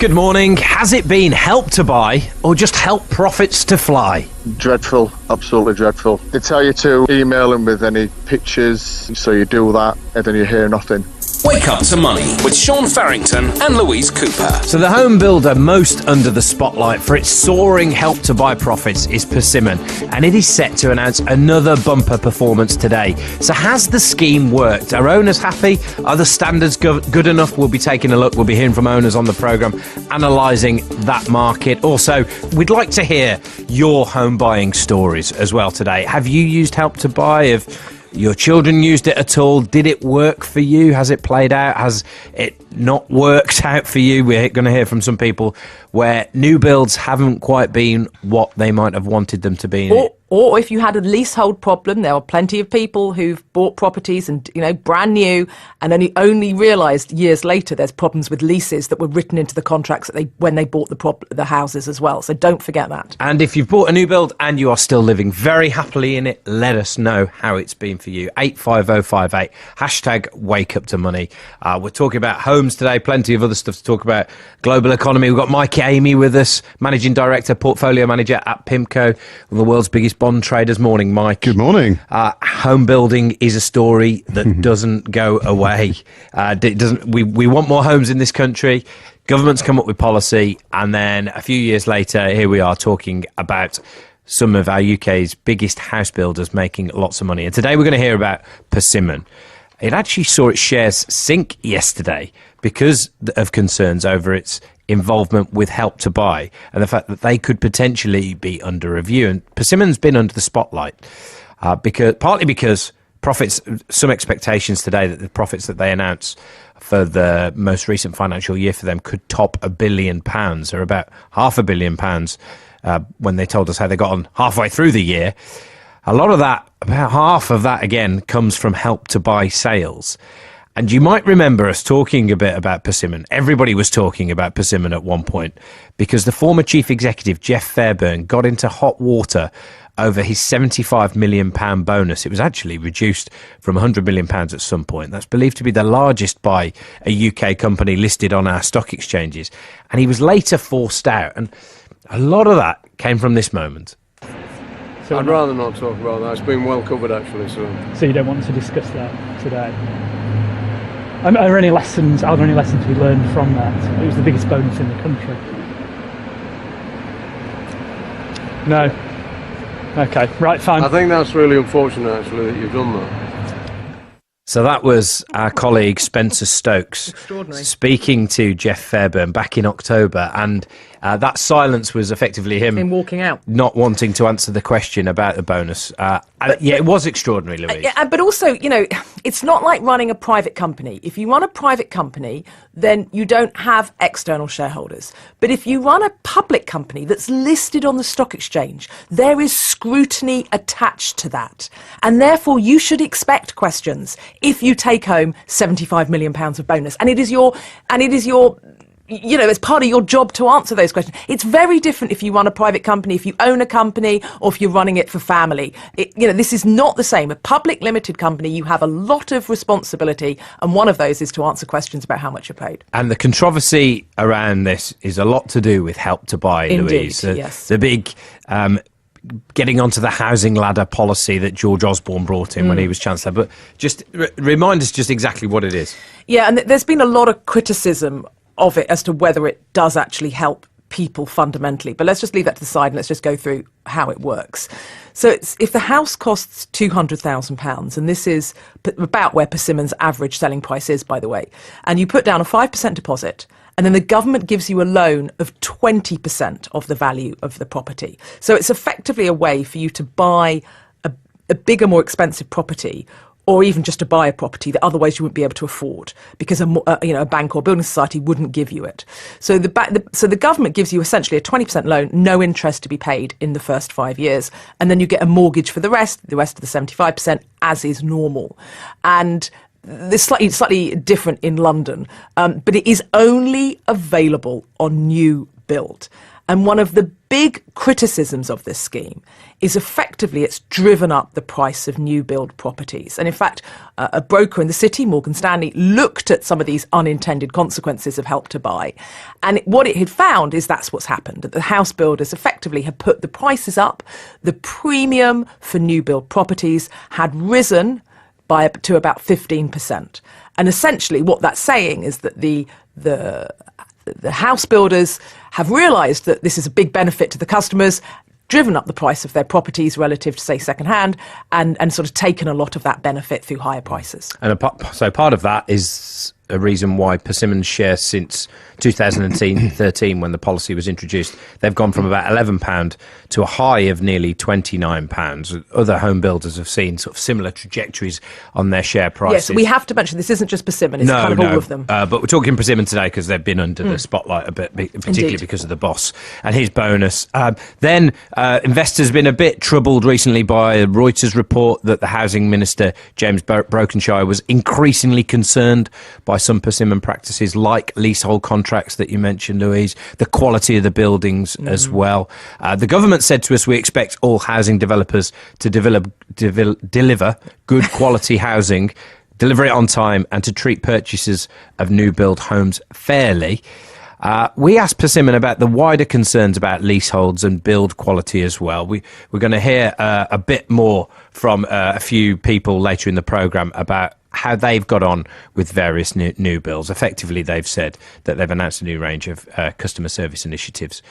Good morning. Has it been Help to Buy or just help profits to fly? Dreadful, absolutely dreadful. They tell you to email them with any pictures, so you do that and then you hear nothing. Wake Up to Money with Sean Farrington and Louise Cooper. So the home builder most under the spotlight for its soaring Help to Buy profits is Persimmon, and it is set to announce another bumper performance today. So has the scheme worked? Are owners happy? Are the standards good enough? We'll be taking a look. We'll be hearing from owners on the programme, analysing that market. Also, we'd like to hear your home buying stories as well today. Have you used Help to Buy? Have your children used it at all? Did it work for you? Has it played out? Has it not worked out for you? We're going to hear from some people where new builds haven't quite been what they might have wanted them to be. Or if you had a leasehold problem, there are plenty of people who've bought properties and, brand new and only realised years later there's problems with leases that were written into the contracts when they bought the houses as well. So don't forget that. And if you've bought a new build and you are still living very happily in it, let us know how it's been for you. 85058, hashtag Wake Up to Money. We're talking about homes today, plenty of other stuff to talk about. Global economy. We've got Mike Amy with us, Managing Director, Portfolio Manager at PIMCO, the world's biggest bond traders. Morning, Mike. Good morning. Home building is a story that doesn't go away. We want more homes in this country. Governments come up with policy, and then a few years later, here we are talking about some of our UK's biggest house builders making lots of money. And today we're going to hear about Persimmon. It actually saw its shares sink yesterday because of concerns over its involvement with Help to Buy and the fact that they could potentially be under review. And Persimmon's been under the spotlight partly because profits, some expectations today that the profits that they announce for the most recent financial year for them could top £1 billion, or about £500 million when they told us how they got on halfway through the year. A lot of that, about half of that again, comes from Help to Buy sales. And you might remember us talking a bit about Persimmon. Everybody was talking about Persimmon at one point because the former chief executive, Jeff Fairburn, got into hot water over his £75 million bonus. It was actually reduced from £100 million at some point. That's believed to be the largest by a UK company listed on our stock exchanges. And he was later forced out. And a lot of that came from this moment. So I'd rather not talk about that. It's been well covered, actually. So you don't want to discuss that today? Are there any lessons we learned from that? It was the biggest bonus in the country. No. Okay, right, fine. I think that's really unfortunate, actually, that you've done that. So that was our colleague Spencer Stokes speaking to Jeff Fairburn back in October, and that silence was effectively him walking out, not wanting to answer the question about the bonus. It was extraordinary, Louise. But also, it's not like running a private company. If you run a private company, then you don't have external shareholders. But if you run a public company that's listed on the stock exchange, there is scrutiny attached to that. And therefore, you should expect questions if you take home £75 million of bonus. And it is your it's part of your job to answer those questions. It's very different if you run a private company, if you own a company, or if you're running it for family. This is not the same. A public limited company, you have a lot of responsibility, and one of those is to answer questions about how much you're paid. And the controversy around this is a lot to do with Help to Buy, Louise. Yes. The big getting onto the housing ladder policy that George Osborne brought in when he was Chancellor. But just remind us just exactly what it is. Yeah, and there's been a lot of criticism of it as to whether it does actually help people fundamentally. But let's just leave that to the side and let's just go through how it works. So if the house costs £200,000, and this is about where Persimmon's average selling price is, by the way, and you put down a 5% deposit, and then the government gives you a loan of 20% of the value of the property. So it's effectively a way for you to buy a bigger, more expensive property, or even just to buy a property that otherwise you wouldn't be able to afford because a bank or building society wouldn't give you it. So the government gives you essentially a 20% loan, no interest to be paid in the first 5 years, and then you get a mortgage for the rest of the 75%, as is normal. And this slightly different in London, but it is only available on new build. And one of the big criticisms of this scheme is effectively it's driven up the price of new build properties. And in fact, a broker in the city, Morgan Stanley, looked at some of these unintended consequences of Help to Buy. And what it had found is that's what's happened, that the house builders effectively had put the prices up. The premium for new build properties had risen to about 15%. And essentially what that's saying is that the house builders have realised that this is a big benefit to the customers, driven up the price of their properties relative to, say, second-hand, and sort of taken a lot of that benefit through higher prices. And so part of that is a reason why Persimmon's shares since 2013, when the policy was introduced, they've gone from about £11 to a high of nearly £29. Other home builders have seen sort of similar trajectories on their share prices. Yes, we have to mention this isn't just Persimmon, it's kind of all of them. But we're talking Persimmon today because they've been under the spotlight a bit, particularly Indeed. because of the boss and his bonus. Then investors have been a bit troubled recently by a Reuters report that the Housing Minister, James Brokenshire, was increasingly concerned by some Persimmon practices like leasehold contracts that you mentioned, Louise, the quality of the buildings as well. The government said to us, we expect all housing developers to deliver good quality housing, deliver it on time, and to treat purchasers of new build homes fairly. We asked Persimmon about the wider concerns about leaseholds and build quality as well. We're going to hear a bit more from a few people later in the programme about how they've got on with various new builds. Effectively, they've said that they've announced a new range of customer service initiatives.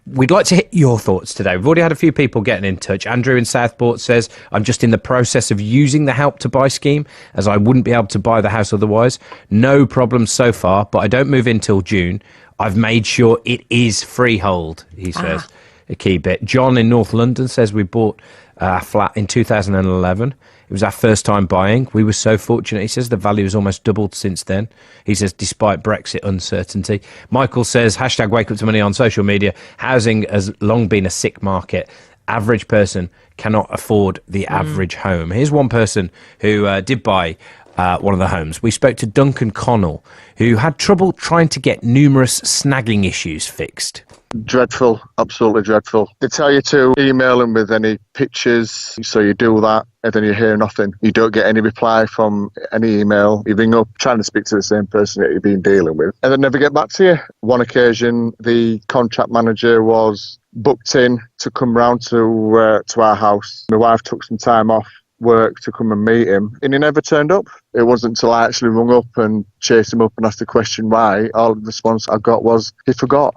We'd like to hit your thoughts today. We've already had a few people getting in touch. Andrew in Southport says, I'm just in the process of using the Help to Buy scheme, as I wouldn't be able to buy the house otherwise. No problems so far, but I don't move in till June. I've made sure it is freehold, he says. A key bit. John in North London says we bought a flat in 2011. It was our first time buying. We were so fortunate. He says the value has almost doubled since then. He says despite Brexit uncertainty. Michael says, hashtag wake up to money on social media. Housing has long been a sick market. Average person cannot afford the average home. Here's one person who did buy one of the homes. We spoke to Duncan Connell, who had trouble trying to get numerous snagging issues fixed. Dreadful, absolutely dreadful. They tell you to email them with any pictures, so you do that, and then you hear nothing. You don't get any reply from any email. You ring up trying to speak to the same person that you've been dealing with, and they never get back to you. One occasion, the contract manager was booked in to come round to our house. My wife took some time off work to come and meet him, and he never turned up. It wasn't until I actually rung up and chased him up and asked the question why, all the response I got was he forgot.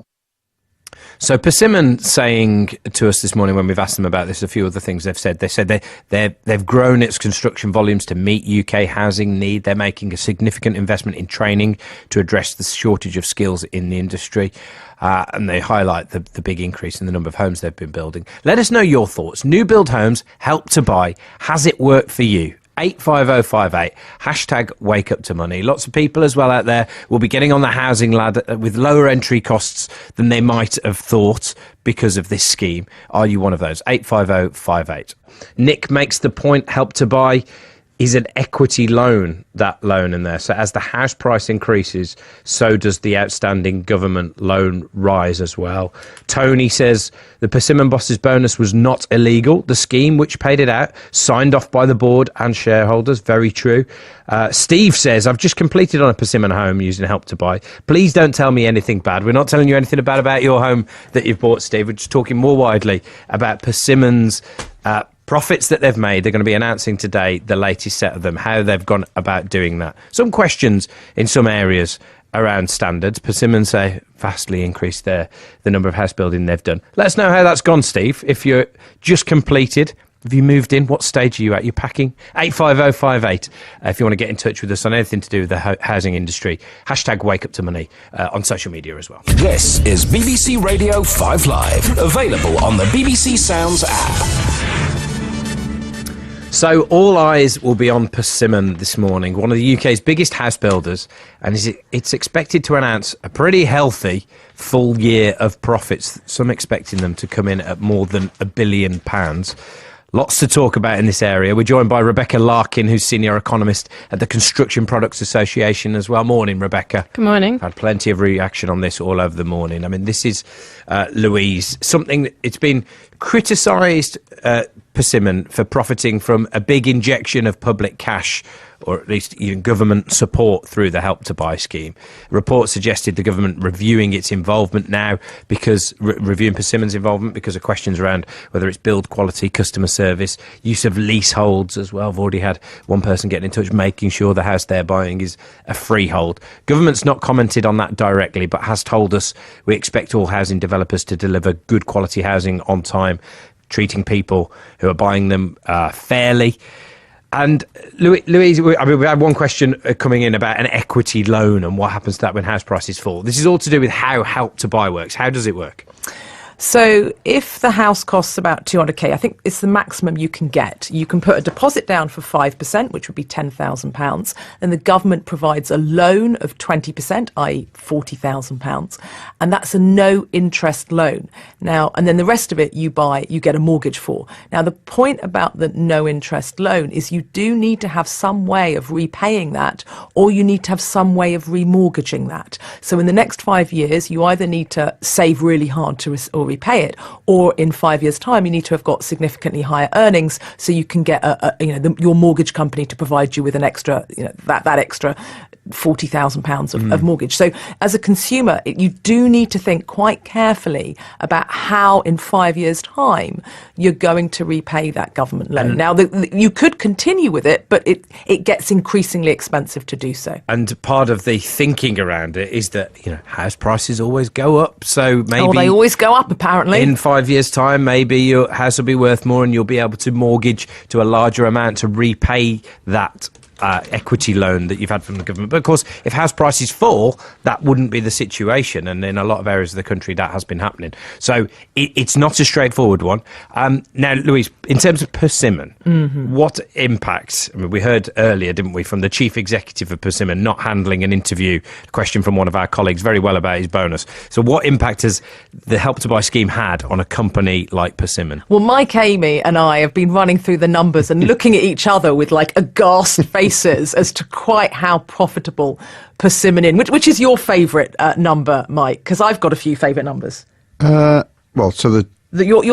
So Persimmon saying to us this morning when we've asked them about this, a few other things they've said. They said they've grown its construction volumes to meet UK housing need. They're making a significant investment in training to address the shortage of skills in the industry. And they highlight the big increase in the number of homes they've been building. Let us know your thoughts. New build homes, Help to Buy. Has it worked for you? 85058, hashtag wake up to money. Lots of people as well out there will be getting on the housing ladder with lower entry costs than they might have thought because of this scheme. Are you one of those? 85058. Nick makes the point, Help to Buy is an equity loan, that loan in there. So as the house price increases, so does the outstanding government loan rise as well. Tony says the Persimmon boss's bonus was not illegal. The scheme which paid it out, signed off by the board and shareholders. Very true. Steve says, I've just completed on a Persimmon home using Help to Buy. Please don't tell me anything bad. We're not telling you anything bad about your home that you've bought, Steve. We're just talking more widely about Persimmon's profits that they've made. They're going to be announcing today the latest set of them, how they've gone about doing that. Some questions in some areas around standards. Persimmon say vastly increased the number of house building they've done. Let us know how that's gone, Steve. If you're just completed, have you moved in? What stage are you at? You're packing? 85058. If you want to get in touch with us on anything to do with the housing industry, hashtag wake up to money on social media as well. This is BBC Radio 5 Live, available on the BBC Sounds app. So all eyes will be on Persimmon this morning, one of the UK's biggest house builders, and it's expected to announce a pretty healthy full year of profits, some expecting them to come in at more than £1 billion. Lots to talk about in this area. We're joined by Rebecca Larkin, who's Senior Economist at the Construction Products Association as well. Morning, Rebecca. Good morning. I've had plenty of reaction on this all over the morning. I mean, this is, Louise, something that it's been criticised, Persimmon, for profiting from a big injection of public cash, or at least government support through the Help to Buy scheme. Reports suggested the government reviewing its involvement now, because reviewing Persimmon's involvement because of questions around whether it's build quality, customer service, use of leaseholds as well. I've already had one person getting in touch, making sure the house they're buying is a freehold. Government's not commented on that directly, but has told us we expect all housing developers to deliver good quality housing on time, treating people who are buying them fairly. And Louise, I mean, we had one question coming in about an equity loan and what happens to that when house prices fall. This is all to do with how Help to Buy works. How does it work? So if the house costs about 200k, I think it's the maximum you can get. You can put a deposit down for 5%, which would be £10,000, and the government provides a loan of 20%, i.e. £40,000, and that's a no interest loan. Now, and then the rest of it you get a mortgage for. Now, the point about the no interest loan is you do need to have some way of repaying that, or you need to have some way of remortgaging that. So in the next 5 years, you either need to save really hard to or repay it, or in 5 years' time you need to have got significantly higher earnings so you can get your mortgage company to provide you with an extra that extra £40,000 of mortgage. So as a consumer, you do need to think quite carefully about how in 5 years' time you're going to repay that government loan. Now, you could continue with it, but it gets increasingly expensive to do so. And part of the thinking around it is that house prices always go up, so maybe they always go up, apparently. In 5 years' time, maybe your house will be worth more and you'll be able to mortgage to a larger amount to repay that equity loan that you've had from the government. But of course, if house prices fall, that wouldn't be the situation, and in a lot of areas of the country that has been happening. So it's not a straightforward one. Now, Louise, in terms of Persimmon, what impacts? I mean, we heard earlier, didn't we, from the chief executive of Persimmon not handling an interview, a question from one of our colleagues very well about his bonus. So what impact has the Help to Buy scheme had on a company like Persimmon? Well, Mike, Amy and I have been running through the numbers and looking at each other with like aghast faces as to quite how profitable Persimmon is. Which is your favourite number, Mike? Because I've got a few favourite numbers. Your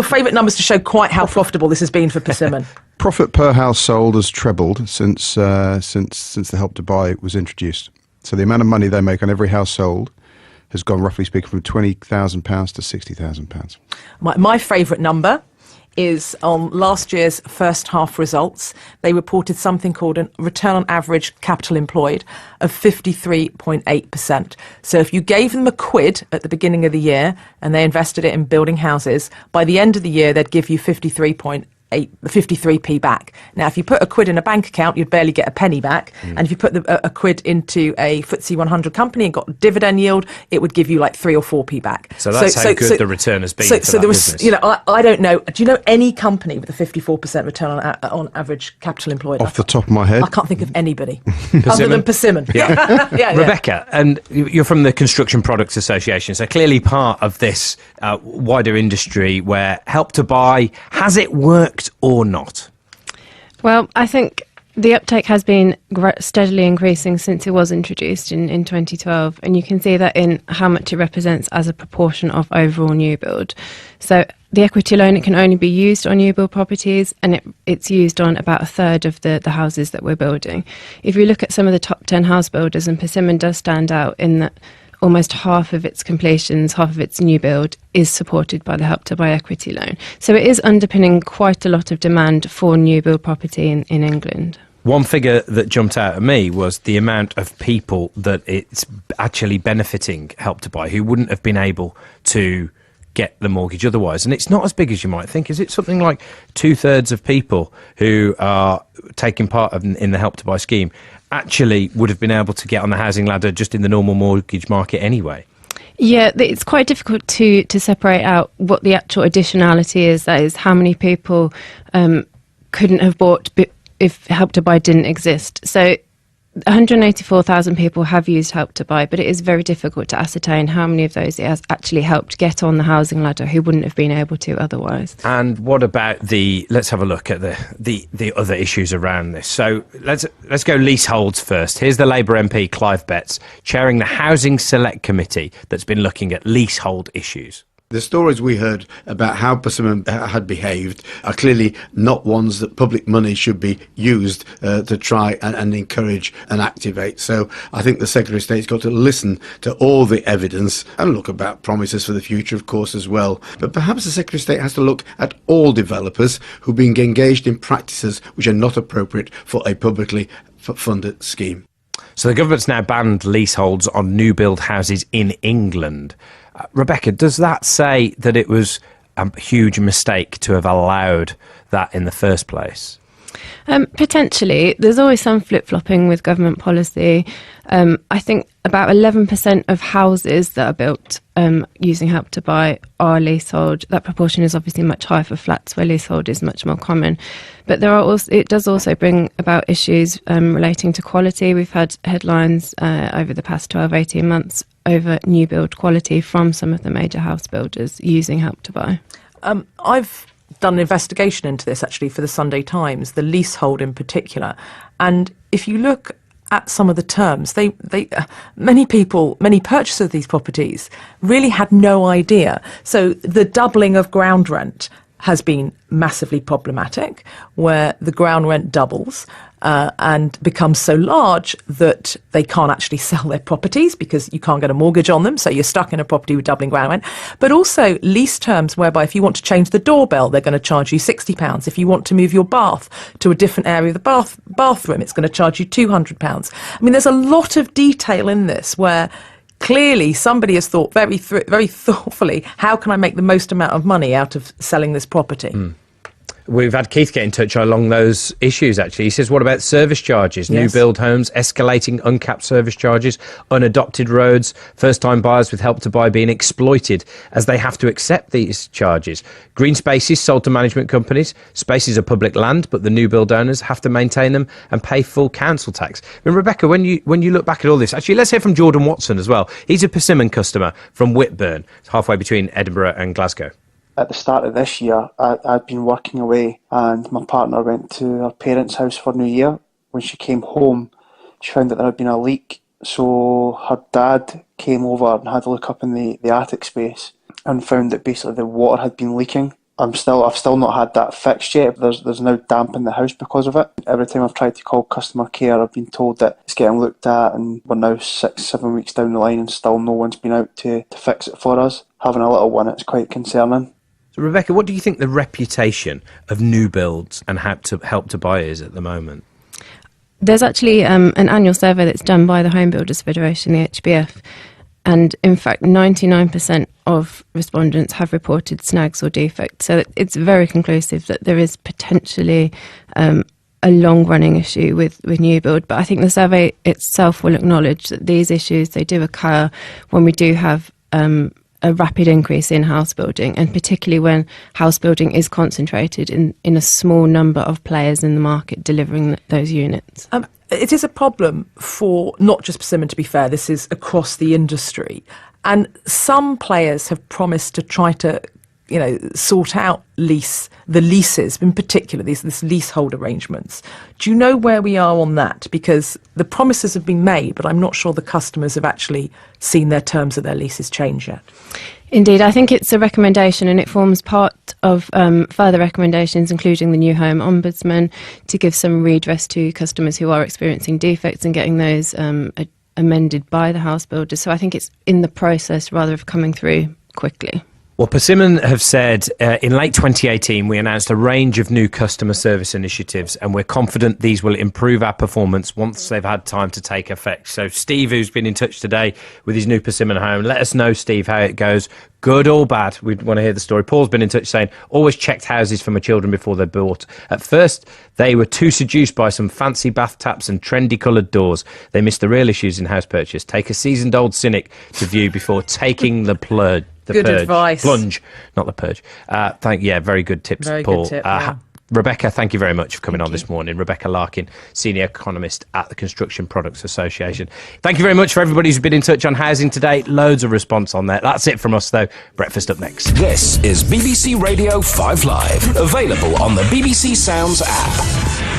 favourite numbers to show quite how profitable this has been for Persimmon. Profit per house sold has trebled since the Help to Buy was introduced. So the amount of money they make on every house sold has gone, roughly speaking, from £20,000 to £60,000. My favourite number is on last year's first half results. They reported something called a return on average capital employed of 53.8%. So if you gave them £1 at the beginning of the year and they invested it in building houses, by the end of the year they'd give you 53p back. Now, if you put £1 in a bank account, you'd barely get a penny back. And if you put a quid into a FTSE 100 company and got dividend yield, it would give you like 3 or 4p back. So that's how good the return has been for that business. I don't know. Do you know any company with a 54% return on average capital employed? Off the top of my head, I can't think of anybody other than Persimmon. Yeah. Rebecca, and you're from the Construction Products Association, so clearly part of this wider industry where Help to Buy, has it worked or not? Well, I think the uptake has been steadily increasing since it was introduced in 2012, and you can see that in how much it represents as a proportion of overall new build. So the equity loan, it can only be used on new build properties, and it's used on about a third of the houses that we're building. If you look at some of the top 10 house builders, and Persimmon does stand out in that almost half of its completions, half of its new build is supported by the Help to Buy equity loan. So it is underpinning quite a lot of demand for new build property in England. One figure that jumped out at me was the amount of people that it's actually benefiting Help to Buy who wouldn't have been able to get the mortgage otherwise. And it's not as big as you might think. Is it something like 2/3 of people who are taking part in the Help to Buy scheme actually would have been able to get on the housing ladder just in the normal mortgage market anyway? Yeah, it's quite difficult to separate out what the actual additionality is. That is, how many people couldn't have bought if Help to Buy didn't exist. So 184,000 people have used Help to Buy, but it is very difficult to ascertain how many of those it has actually helped get on the housing ladder who wouldn't have been able to otherwise. And what about let's have a look at the other issues around this. So let's go leaseholds first. Here's the Labour MP Clive Betts chairing the Housing Select Committee that's been looking at leasehold issues. The stories we heard about how Persimmon had behaved are clearly not ones that public money should be used to try and encourage and activate. So I think the Secretary of State's got to listen to all the evidence and look about promises for the future, of course, as well. But perhaps the Secretary of State has to look at all developers who've been engaged in practices which are not appropriate for a publicly funded scheme. So the government's now banned leaseholds on new build houses in England. Rebecca, does that say that it was a huge mistake to have allowed that in the first place? Potentially. There's always some flip-flopping with government policy. I think about 11% of houses that are built using Help to Buy are leasehold. That proportion is obviously much higher for flats where leasehold is much more common. But it does also bring about issues relating to quality. We've had headlines over the past 12, 18 months over new build quality from some of the major house builders using Help to Buy. I've done an investigation into this actually for the Sunday Times, the leasehold in particular. And if you look at some of the terms, many purchasers of these properties really had no idea. So the doubling of ground rent has been massively problematic, where the ground rent doubles and becomes so large that they can't actually sell their properties because you can't get a mortgage on them, so you're stuck in a property with doubling ground rent. But also lease terms whereby if you want to change the doorbell, they're going to charge you £60. If you want to move your bath to a different area of the bathroom, it's going to charge you £200. I mean, there's a lot of detail in this where clearly somebody has thought very thoughtfully, how can I make the most amount of money out of selling this property? We've had Keith get in touch along those issues, actually. He says, what about service charges? Yes. New build homes, escalating uncapped service charges, unadopted roads, first-time buyers with Help to Buy being exploited as they have to accept these charges. Green spaces sold to management companies. Spaces are public land, but the new build owners have to maintain them and pay full council tax. And Rebecca, when you look back at all this, actually, let's hear from Jordan Watson as well. He's a Persimmon customer from Whitburn, halfway between Edinburgh and Glasgow. At the start of this year, I'd been working away and my partner went to her parents' house for New Year. When she came home, she found that there had been a leak. So her dad came over and had a look up in the attic space and found that basically the water had been leaking. I've still not had that fixed yet. There's now damp in the house because of it. Every time I've tried to call customer care, I've been told that it's getting looked at, and we're now 6-7 weeks down the line and still no one's been out to fix it for us. Having a little one, it's quite concerning. Rebecca, what do you think the reputation of new builds and Help to Buy is at the moment? There's actually an annual survey that's done by the Home Builders Federation, the HBF, and in fact 99% of respondents have reported snags or defects. So it's very conclusive that there is potentially a long-running issue with new build. But I think the survey itself will acknowledge that these issues, they do occur when we do have a rapid increase in house building, and particularly when house building is concentrated in a small number of players in the market delivering those units. It is a problem for not just Persimmon, to be fair. This is across the industry. And some players have promised to try to sort out the leases, in particular, this leasehold arrangements. Do you know where we are on that? Because the promises have been made, but I'm not sure the customers have actually seen their terms of their leases change yet. Indeed, I think it's a recommendation, and it forms part of further recommendations, including the new Home Ombudsman, to give some redress to customers who are experiencing defects and getting those amended by the house builders. So I think it's in the process rather of coming through quickly. Well, Persimmon have said in late 2018 we announced a range of new customer service initiatives, and we're confident these will improve our performance once they've had time to take effect. So Steve, who's been in touch today with his new Persimmon home, let us know, Steve, how it goes. Good or bad? We'd want to hear the story. Paul's been in touch saying, always checked houses for my children before they're bought. At first, they were too seduced by some fancy bath taps and trendy coloured doors. They missed the real issues in house purchase. Take a seasoned old cynic to view before taking the plunge. Good advice. Plunge, not the purge. Very good tips, Very Paul. good tip, yeah. Rebecca, thank you very much for coming on this morning. Rebecca Larkin, Senior Economist at the Construction Products Association. Thank you very much for everybody who's been in touch on Housing Today. Loads of response on there. That's it from us, though. Breakfast up next. This is BBC Radio 5 Live, available on the BBC Sounds app.